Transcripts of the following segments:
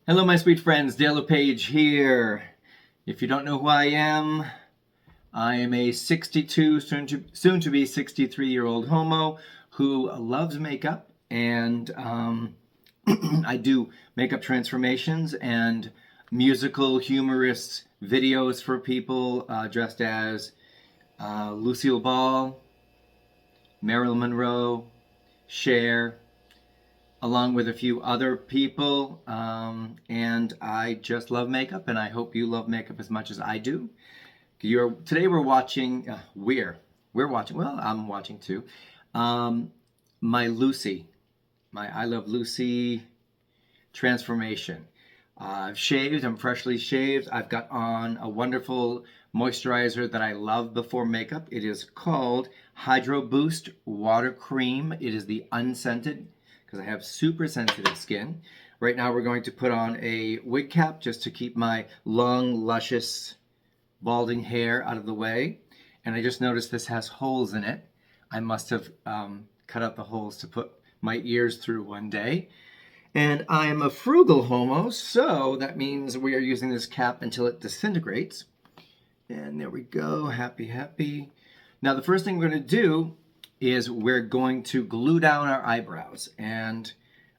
Hello, my sweet friends. Dale LePage here. If you don't know who I am a 62, soon to be 63-year-old homo who loves makeup, and I do makeup transformations and musical, humorous videos for people dressed as Lucille Ball, Marilyn Monroe, Cher, along with a few other people, and I just love makeup, and I hope you love makeup as much as I do. Today we're watching, we're watching, well, I'm watching too, my Lucy, my I Love Lucy transformation. I've shaved, I'm freshly shaved. I've got on a wonderful moisturizer that I love before makeup. It is called Hydro Boost Water Cream. It is the unscented, because I have super sensitive skin. Right now we're going to put on a wig cap just to keep my long, luscious, balding hair out of the way. And I just noticed this has holes in it. I must have cut out the holes to put my ears through one day. And I am a frugal homo, so that means we are using this cap until it disintegrates. And there we go, happy. Now the first thing we're gonna do is we're going to glue down our eyebrows. And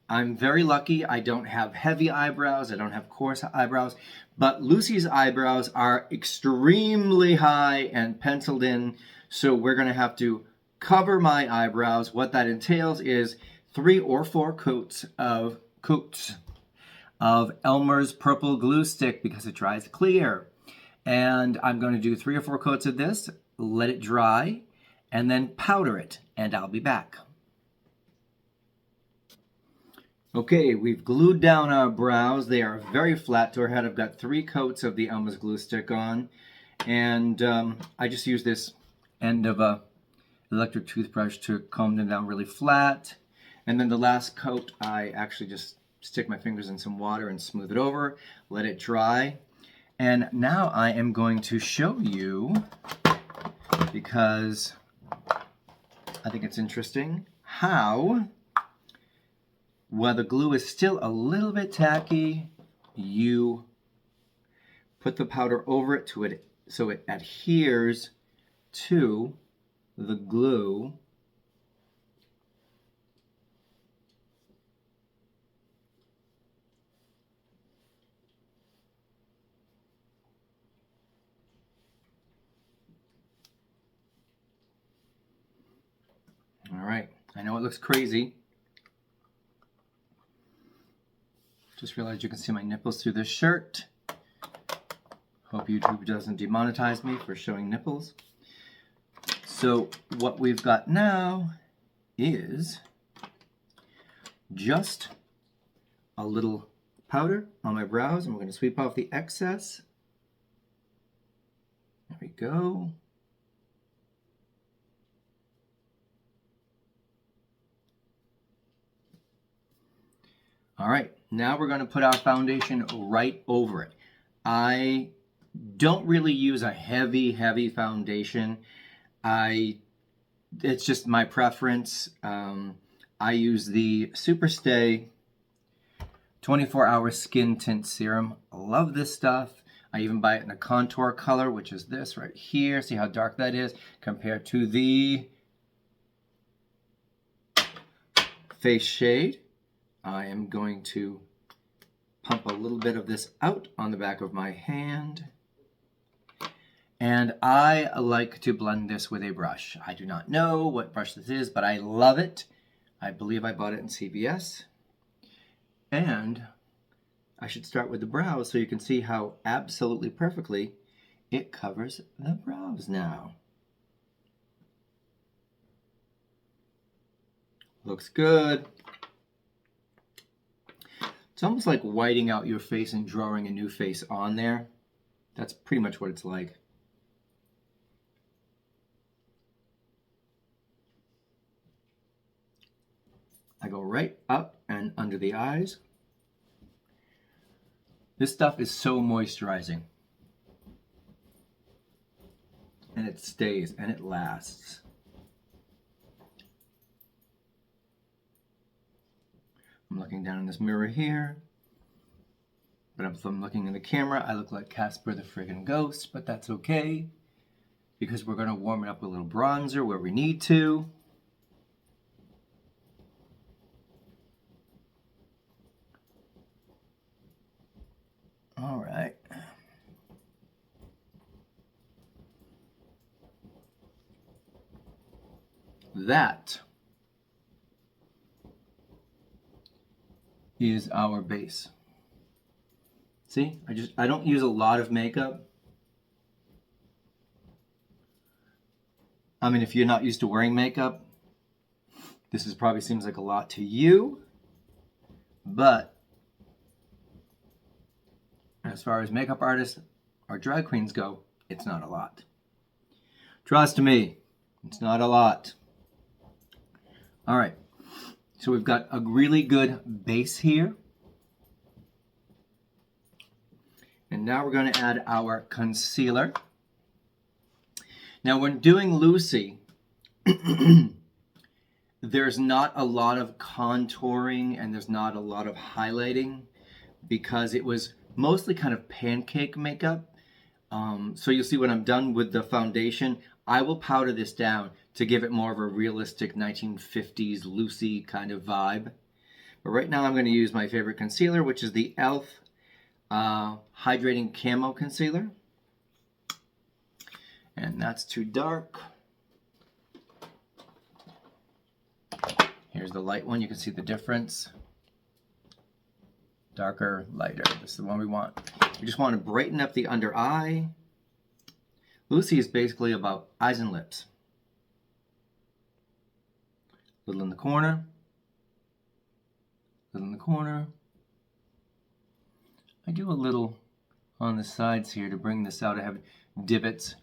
I'm very lucky. I don't have heavy eyebrows. I don't have coarse eyebrows. But Lucy's eyebrows are extremely high and penciled in. So we're going to have to cover my eyebrows. What that entails is 3 or 4 coats of Elmer's purple glue stick because it dries clear. And I'm going to do 3 or 4 coats of this, let it dry, and then powder it, and I'll be back. Okay, we've glued down our brows. They are very flat to our head. I've got 3 coats of the Elmer's glue stick on, and I just use this end of a electric toothbrush to comb them down really flat. And then the last coat, I actually just stick my fingers in some water and smooth it over, let it dry. And now I am going to show you, because I think it's interesting, how, while the glue is still a little bit tacky, you put the powder over it so it adheres to the glue. All right, I know it looks crazy. Just realized you can see my nipples through this shirt. Hope YouTube doesn't demonetize me for showing nipples. So what we've got now is just a little powder on my brows. I'm going to sweep off the excess. There we go. All right, now we're going to put our foundation right over it. I don't really use a heavy foundation. It's just my preference. I use the Superstay 24-hour skin tint serum. I love this stuff. I even buy it in a contour color, which is this right here. See how dark that is compared to the face shade. I am going to pump a little bit of this out on the back of my hand. And I like to blend this with a brush. I do not know what brush this is, but I love it. I believe I bought it in CVS. And I should start with the brows so you can see how absolutely perfectly it covers the brows now. Looks good. It's almost like whiting out your face and drawing a new face on there. That's pretty much what it's like. I go right up and under the eyes. This stuff is so moisturizing. And it stays and it lasts. I'm looking down in this mirror here. But if I'm looking in the camera, I look like Casper the friggin' Ghost, but that's okay, because we're gonna warm it up with a little bronzer where we need to. All right. That is our base. See, I don't use a lot of makeup. I mean, if you're not used to wearing makeup, this is probably seems like a lot to you, but as far as makeup artists or drag queens go, it's not a lot. Trust me, it's not a lot. All right, so we've got a really good base here. And now we're going to add our concealer. Now when doing Lucy, there's not a lot of contouring and there's not a lot of highlighting because it was mostly kind of pancake makeup. So you'll see when I'm done with the foundation, I will powder this down to give it more of a realistic 1950s Lucy kind of vibe. But right now I'm going to use my favorite concealer, which is the e.l.f. Hydrating Camo Concealer. And that's too dark. Here's the light one. You can see the difference. Darker, lighter. This is the one we want. We just want to brighten up the under eye. Lucy is basically about eyes and lips. A little in the corner. A little in the corner. I do a little on the sides here to bring this out. I have divots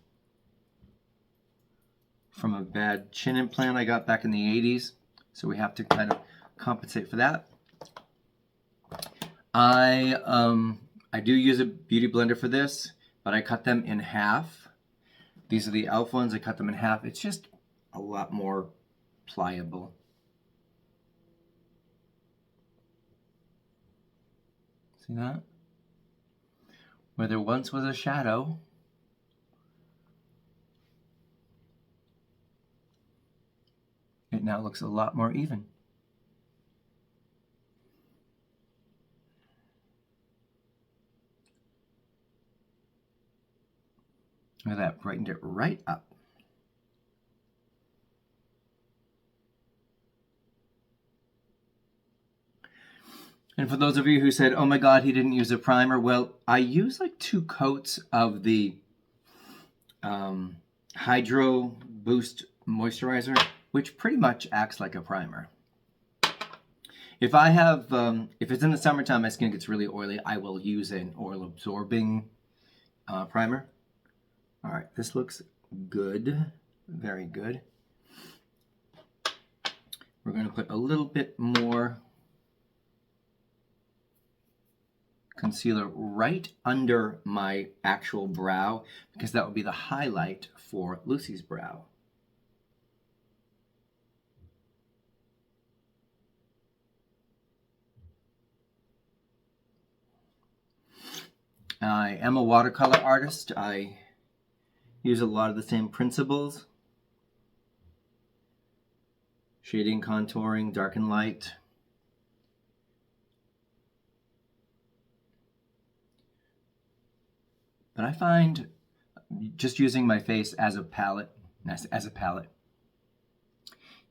from a bad chin implant I got back in the 80s. So we have to kind of compensate for that. I do use a beauty blender for this, but I cut them in half. These are the e.l.f. ones. I cut them in half. It's just a lot more pliable. See that? Where there once was a shadow, it now looks a lot more even. Look at that, brightened it right up. And for those of you who said, oh my God, he didn't use a primer. Well, I use like 2 coats of the Hydro Boost Moisturizer, which pretty much acts like a primer. If I have, if it's in the summertime, my skin gets really oily, I will use an oil absorbing primer. All right, this looks good, very good. We're gonna put a little bit more concealer right under my actual brow because that will be the highlight for Lucy's brow. I am a watercolor artist. I use a lot of the same principles. Shading, contouring, dark and light. But I find just using my face as a palette,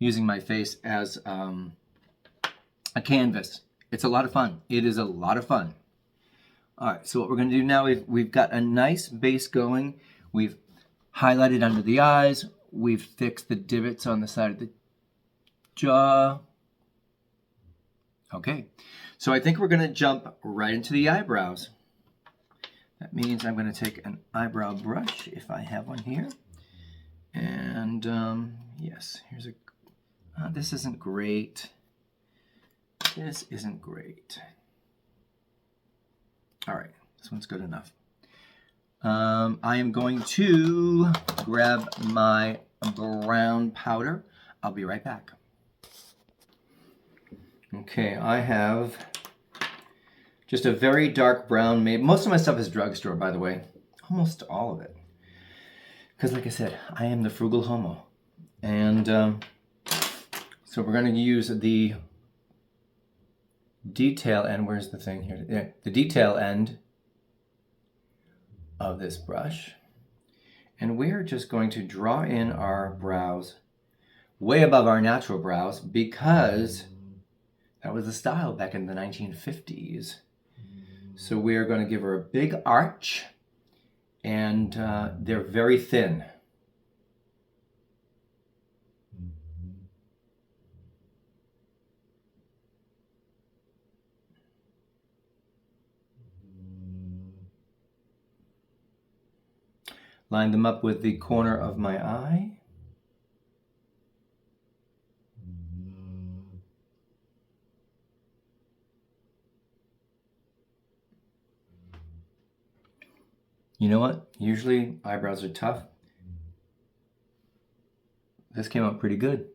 using my face as a canvas, it's a lot of fun. It is a lot of fun. All right, so what we're going to do now is we've got a nice base going. We've highlighted under the eyes. We've fixed the divots on the side of the jaw. Okay, so I think we're going to jump right into the eyebrows. That means I'm going to take an eyebrow brush, if I have one here. And yes, here's a, this isn't great. This isn't great. All right, this one's good enough. I am going to grab my brown powder. I'll be right back. Okay, I have Just a very dark brown. Most of my stuff is drugstore, by the way. Almost all of it. Because like I said, I am the frugal homo. And so we're going to use the detail end. Where's the thing here? Yeah, the detail end of this brush. And we're just going to draw in our brows way above our natural brows because that was the style back in the 1950s. So we are going to give her a big arch, and they're very thin. Line them up with the corner of my eye. You know what? Usually eyebrows are tough. This came out pretty good.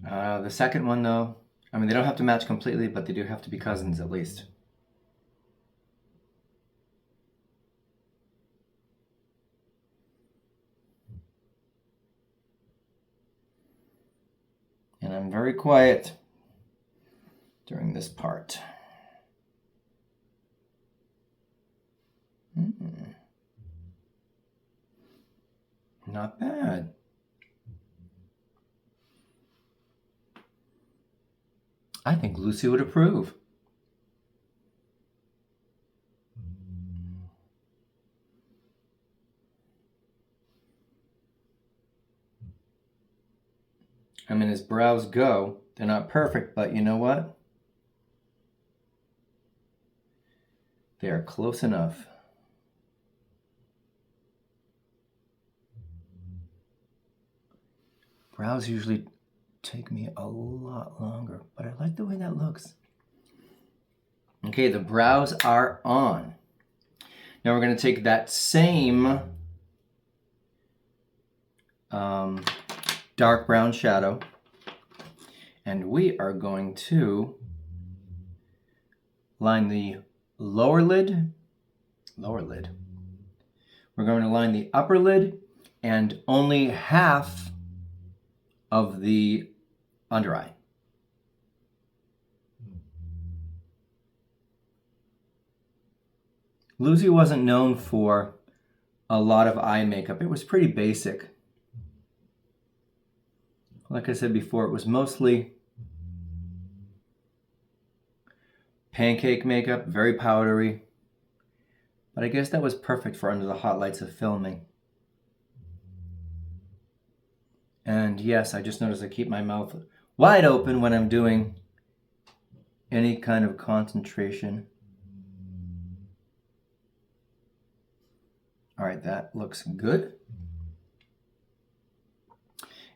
The second one though, I mean they don't have to match completely, but they do have to be cousins at least. And I'm very quiet during this part. Not bad. I think Lucy would approve. I mean, as brows go, they're not perfect, but you know what? They are close enough. Brows usually take me a lot longer, but I like the way that looks. Okay, the brows are on. Now we're going to take that same dark brown shadow, and we are going to line the lower lid. We're going to line the upper lid and only half of the under eye. Lucy wasn't known for a lot of eye makeup. It was pretty basic. Like I said before, it was mostly pancake makeup, very powdery. But I guess that was perfect for under the hot lights of filming. And yes, I just noticed I keep my mouth wide open when I'm doing any kind of concentration. All right, that looks good.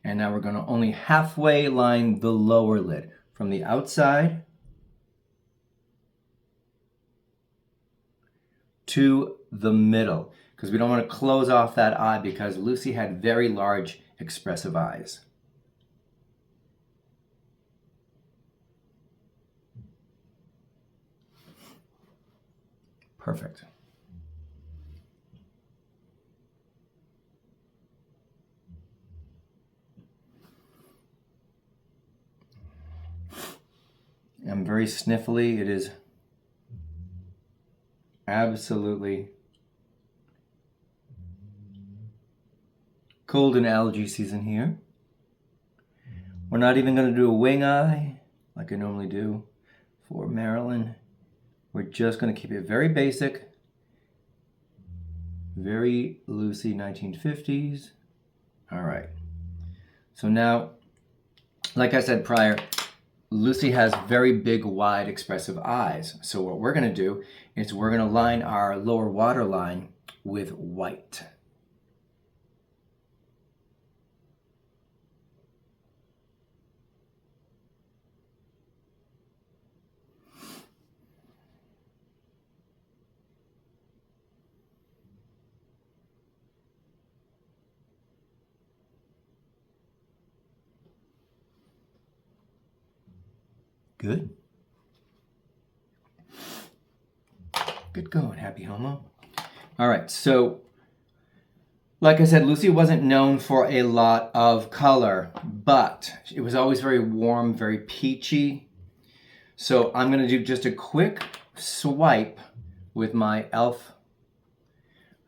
And now we're going to only halfway line the lower lid from the outside to the middle, because we don't want to close off that eye because Lucy had very large expressive eyes. Perfect. I'm very sniffly. It is absolutely cold and allergy season here. We're not even going to do a wing eye like I normally do for Marilyn. We're just going to keep it very basic, very Lucy 1950s. All right. So now, like I said prior, Lucy has very big, wide, expressive eyes. So what we're going to do is we're going to line our lower waterline with white. Good. Good going, happy homo. All right, so like I said, Lucy wasn't known for a lot of color, but it was always very warm, very peachy. So I'm gonna do just a quick swipe with my e.l.f.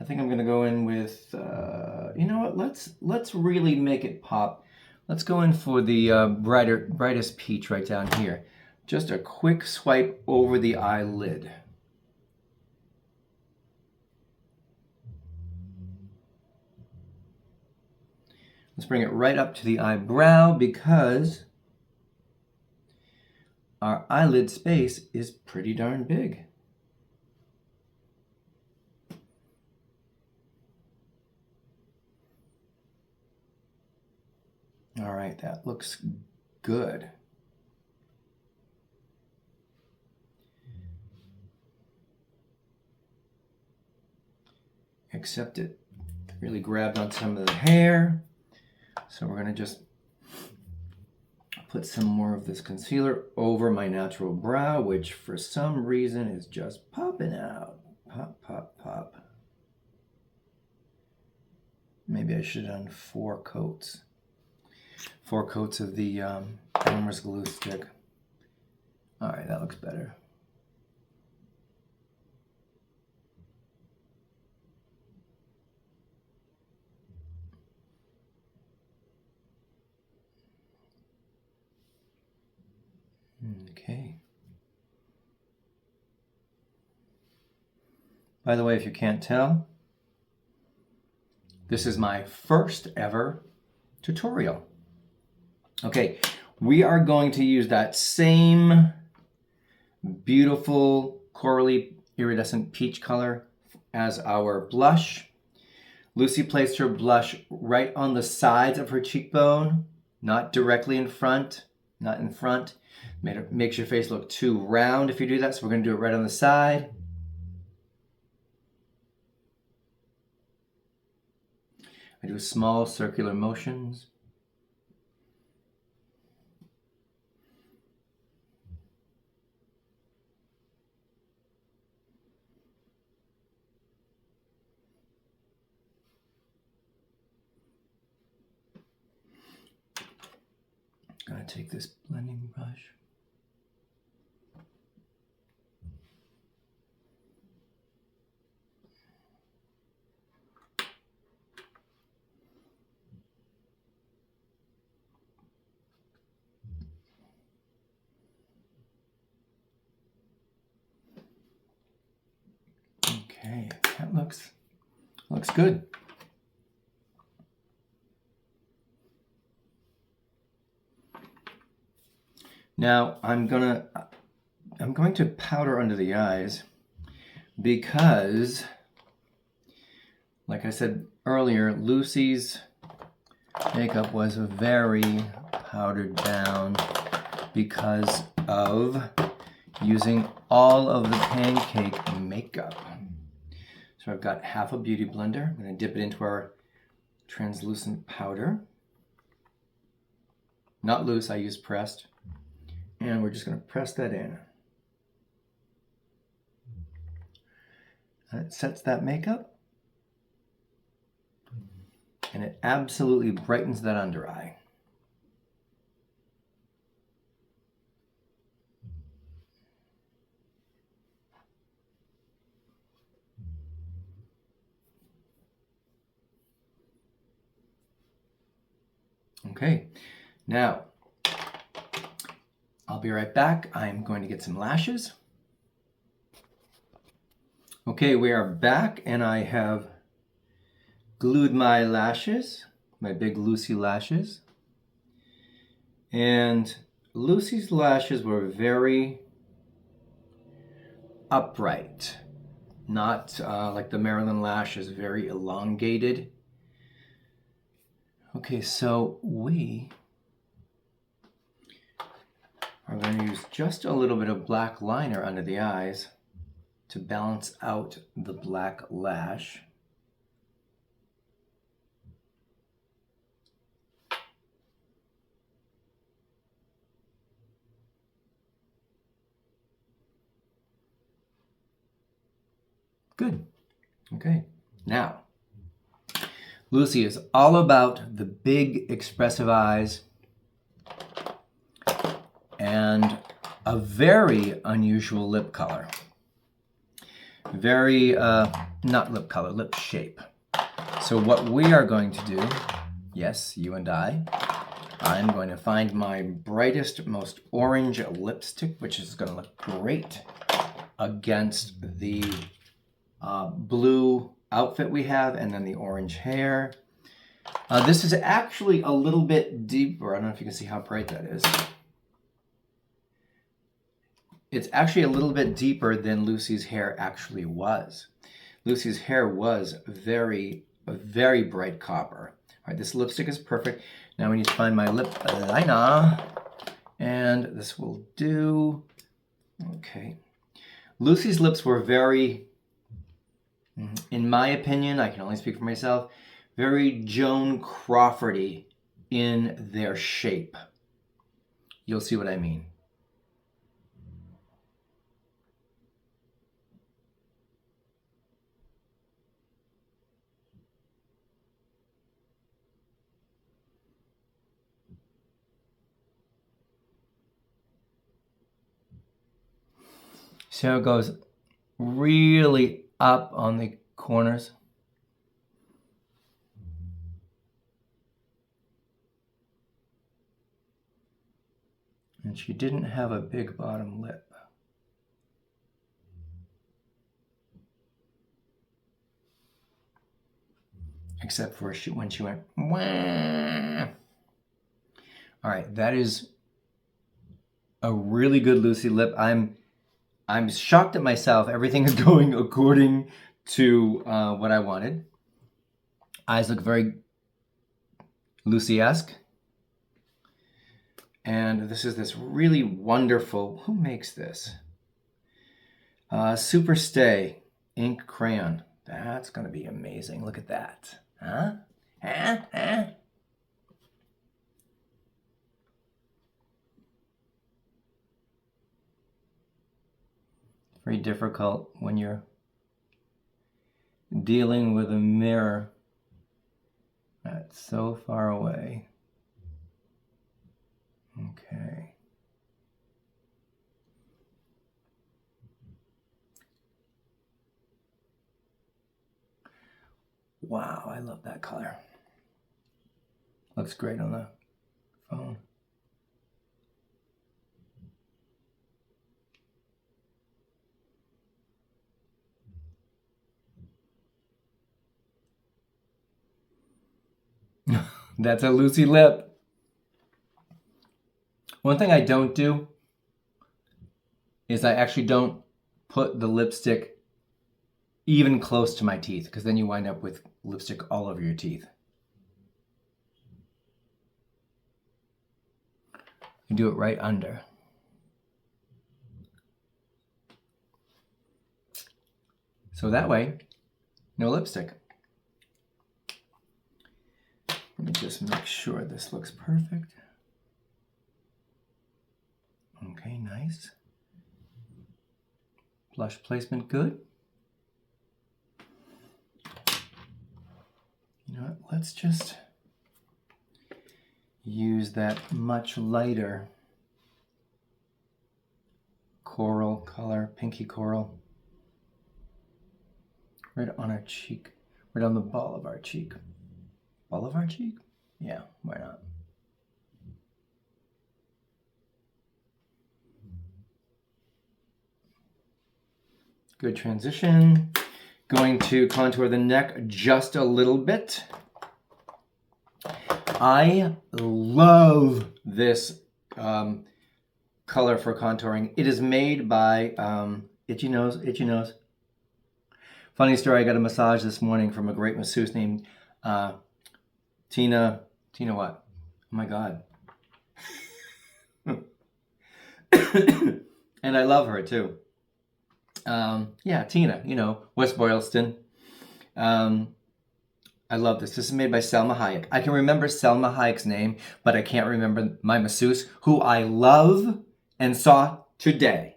I think I'm gonna go in with, you know what, let's really make it pop. Let's go in for the brightest peach right down here. Just a quick swipe over the eyelid. Let's bring it right up to the eyebrow because our eyelid space is pretty darn big. All right, that looks good. Except it really grabbed on some of the hair. So we're gonna just put some more of this concealer over my natural brow, which for some reason is just popping out. Pop, pop, pop. Maybe I should have done 4 coats. 4 coats of the Elmer's glue stick. All right, that looks better. Okay. By the way, if you can't tell, this is my first ever tutorial. Okay, we are going to use that same beautiful corally iridescent peach color as our blush. Lucy placed her blush right on the sides of her cheekbone, not directly in front, not in front. Makes your face look too round if you do that, so we're going to do it right on the side. I do small circular motions. I'm going to take this blending brush. Okay, that looks good. Now I'm going to powder under the eyes because, like I said earlier, Lucy's makeup was very powdered down because of using all of the pancake makeup. So I've got half a beauty blender. I'm going to dip it into our translucent powder. Not loose, I use pressed. And we're just going to press that in. And it sets that makeup. And it absolutely brightens that under eye. Okay, now I'll be right back. I'm going to get some lashes. Okay, we are back and I have glued my lashes, my big Lucy lashes. And Lucy's lashes were very upright, not like the Marilyn lashes, very elongated. Okay, so we are going to use just a little bit of black liner under the eyes to balance out the black lash. Good. Okay. Now, Lucy is all about the big expressive eyes and a very unusual lip color. Very, not lip color, lip shape. So what we are going to do, yes, you and I'm going to find my brightest, most orange lipstick, which is going to look great against the blue outfit we have, and then the orange hair. This is actually a little bit deeper. I don't know if you can see how bright that is. It's actually a little bit deeper than Lucy's hair actually was. Lucy's hair was very bright copper. All right, this lipstick is perfect. Now we need to find my lip liner, and this will do. Okay. Lucy's lips were very, in my opinion, I can only speak for myself, very Joan Crawfordy in their shape. You'll see what I mean. So it goes really up on the corners. And she didn't have a big bottom lip. Except for when she went, wah. All right, that is a really good Lucy lip. I'm shocked at myself. Everything is going according to what I wanted. Eyes look very Lucy-esque. And this is this really wonderful, who makes this? Super Stay ink crayon. That's going to be amazing. Look at that. Huh? Very difficult when you're dealing with a mirror that's so far away. Okay. Wow, I love that color. Looks great on the phone. That's a Lucy lip. One thing I don't do is I actually don't put the lipstick even close to my teeth, because then you wind up with lipstick all over your teeth. You do it right under. So that way, no lipstick. Let me just make sure this looks perfect. Okay, nice. Blush placement good. You know what, let's just use that much lighter coral color, pinky coral, right on our cheek, right on the ball of our cheek. Ball of our cheek? Yeah, why not? Good transition. Going to contour the neck just a little bit. I love this color for contouring. It is made by Itchy Nose. Funny story, I got a massage this morning from a great masseuse named Tina what? Oh my God. And I love her too. Yeah, Tina, you know, West Boylston. I love this. This is made by Selma Hayek. I can remember Selma Hayek's name, but I can't remember my masseuse, who I love and saw today.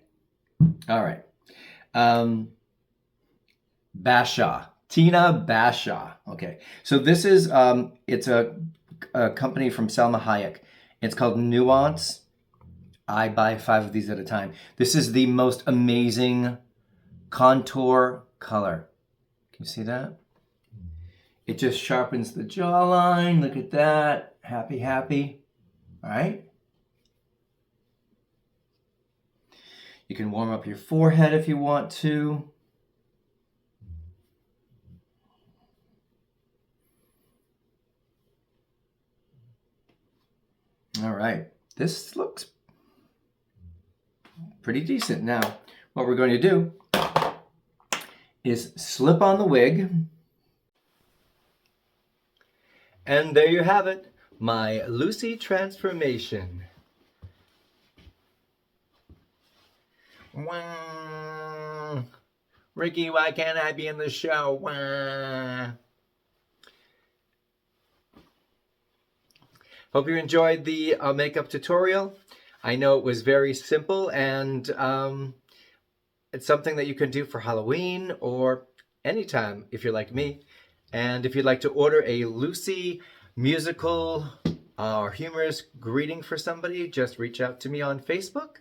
All right. Bashaw. Tina Bashaw. Okay. So this is, it's a company from Selma Hayek. It's called Nuance. I buy 5 of these at a time. This is the most amazing contour color. Can you see that? It just sharpens the jawline. Look at that. Happy, happy. All right. You can warm up your forehead if you want to. All right. This looks pretty decent. Now, what we're going to do is slip on the wig. And there you have it, my Lucy transformation. Wah. Ricky, why can't I be in the show? Wah. Hope you enjoyed the makeup tutorial. I know it was very simple, and it's something that you can do for Halloween or anytime if you're like me. And if you'd like to order a Lucy musical or humorous greeting for somebody, just reach out to me on Facebook,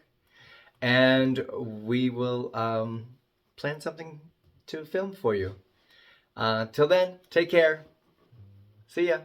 and we will plan something to film for you. Till then, take care. See ya.